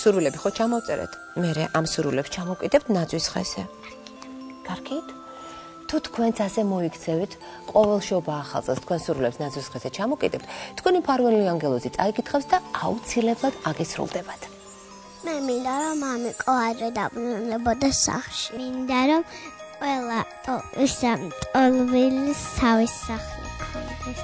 სურვილები ხო ჩამოვწერეთ? მერე ამ სურვილებს ჩამოვკიდებთ ნაძვის ხეზე. კარგით? თუ თქვენც ასე მოიქცევით, ყოველ შობა ახალწელს თქვენ სურვილებს ნაძვის ხეზე ჩამოვკიდებთ, თქვენი მფარველი ანგელოზი წაიკითხავს და აუცილებლად აგისრულდებათ. მე მინდა რომ მამიკო ადრე დაბრუნებოდა სახლში. მინდა რომ ყველა ტოლვილის თავის სახლი ქონდეს.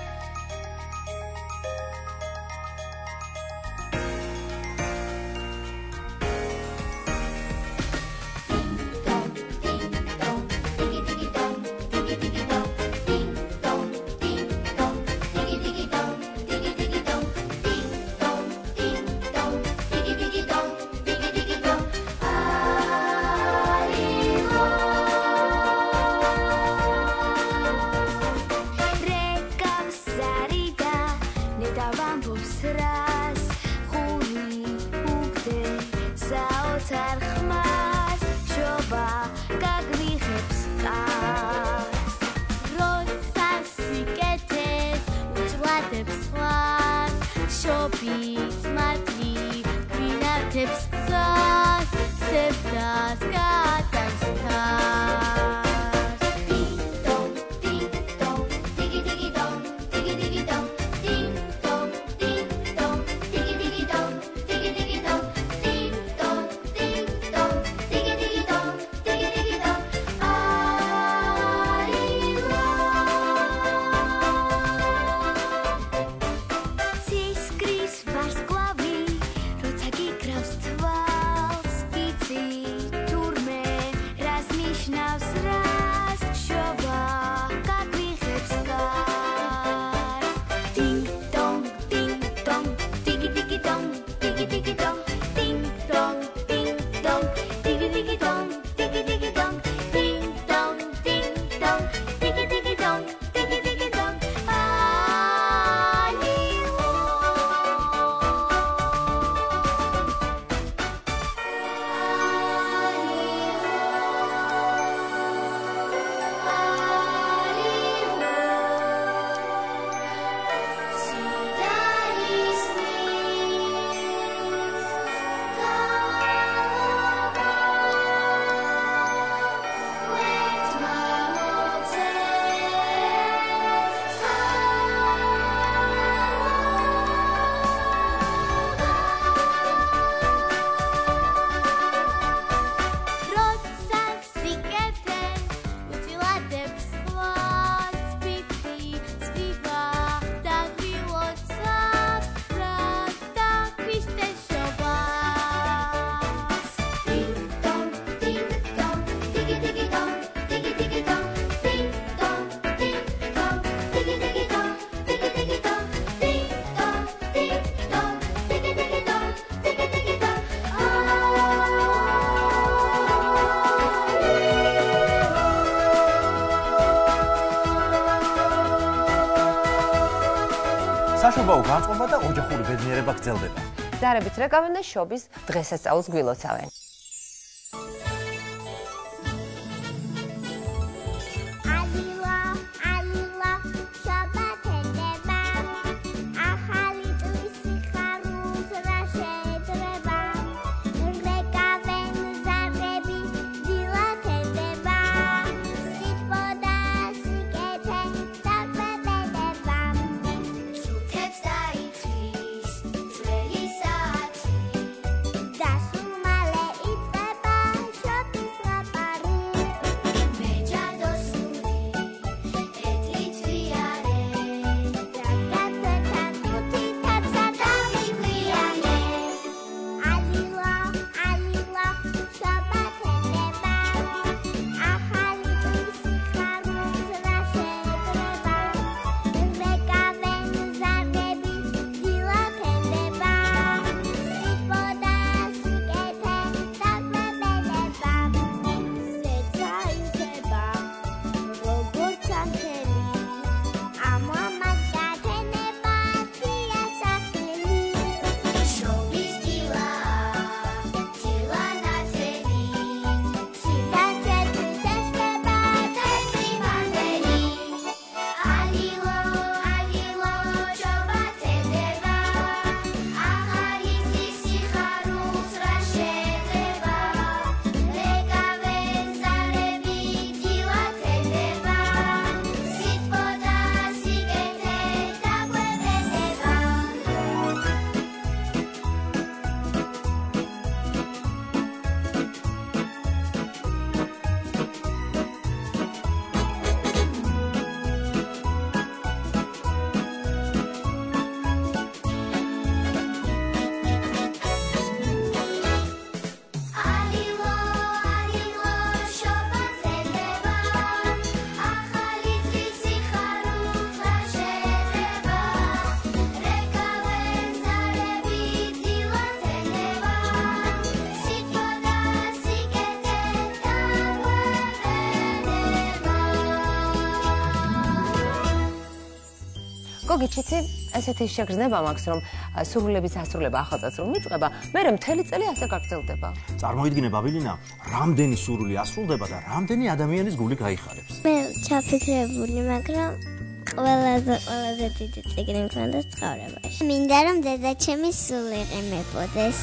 საშობაო განწყობა და ოჯახური ბედნიერება გრძელდება. ზარებით რეკავენ და შობის დღესასწაულს გვილოცავენ. Dasumale მოგიჩიცი, ესეთი შეგრძნება მაქვს, რომ სურვილების ასრულება ახალწელს რომ მიწყება, მე მთელი წელი ასე გაგრძელდება. წარმოიდგინე ბაბილინა, რამდენი სურვილი ასრულდება და რამდენი ადამიანის გული გაიხარებს. მე ჩაფიქრებული, მაგრამ ყველაზე დიდი წიგნი მქონდა ცხოვრებაში. მინდა რომ დედაჩემი სულ იყიმებოდეს.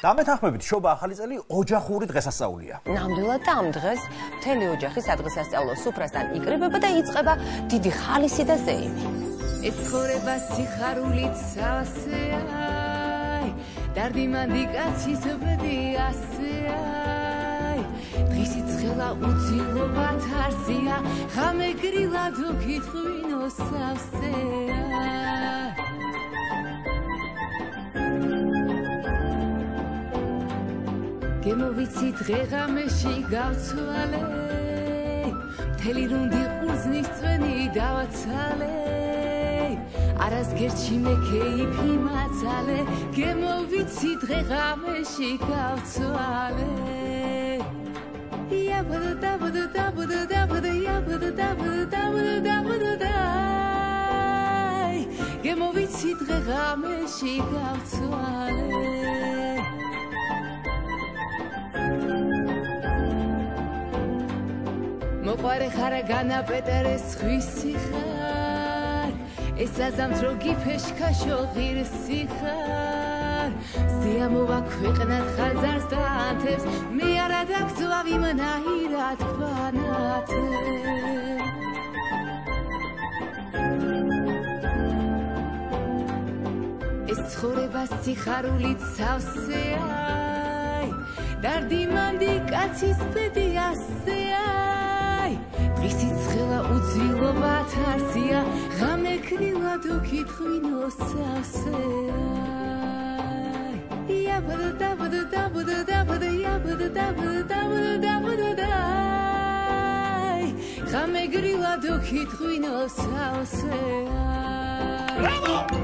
დამეთანხმებით შობა ახალი წელი ოჯახური დღესასწაულია. ნამდვილად და ამ დღეს მთელი ოჯახი სადღესასწაულო სუფრასთან იკრიბება და იწყება დიდი ხალისი და ზეიმი. ეს ცხოვრება სიხარულით სასეა, დარდიმანდი კაცის ბედი ასეა. დღისით ცხელა უძილობათ არსია, ღამე გრილად უკითხვინო სავსეა. გემოვიცი დღეღამეში გავცვალე, მთელი რუნდი ყურძნის წვენი დავაცალე, არასგერჩი მე ქეიფი მაცალე, გემოვიცი დღეღამეში გავცვალე. გემოვიცი დღეღამეში გავცვალე. მოყვარე ხარ განაპეტერეს ხვისი ხარ, ეს აზამთრო გიფეშქაშო ღირსი ხარ, სიამოვა ქვეყნად ხაზარს და ათებს, მე არა დაგწვავ იმნაირად ქვანათებს. ეს ცხოვრება სიხარულით სავსეა, დარდიმანდი კაცის ბედი ასეა. დღისით ცხელა უძილობათ არსია, ღამე გრილად უკითხვინო სავსეა. ხამეგრილა დო კითხვინო საოსეა. Bravo!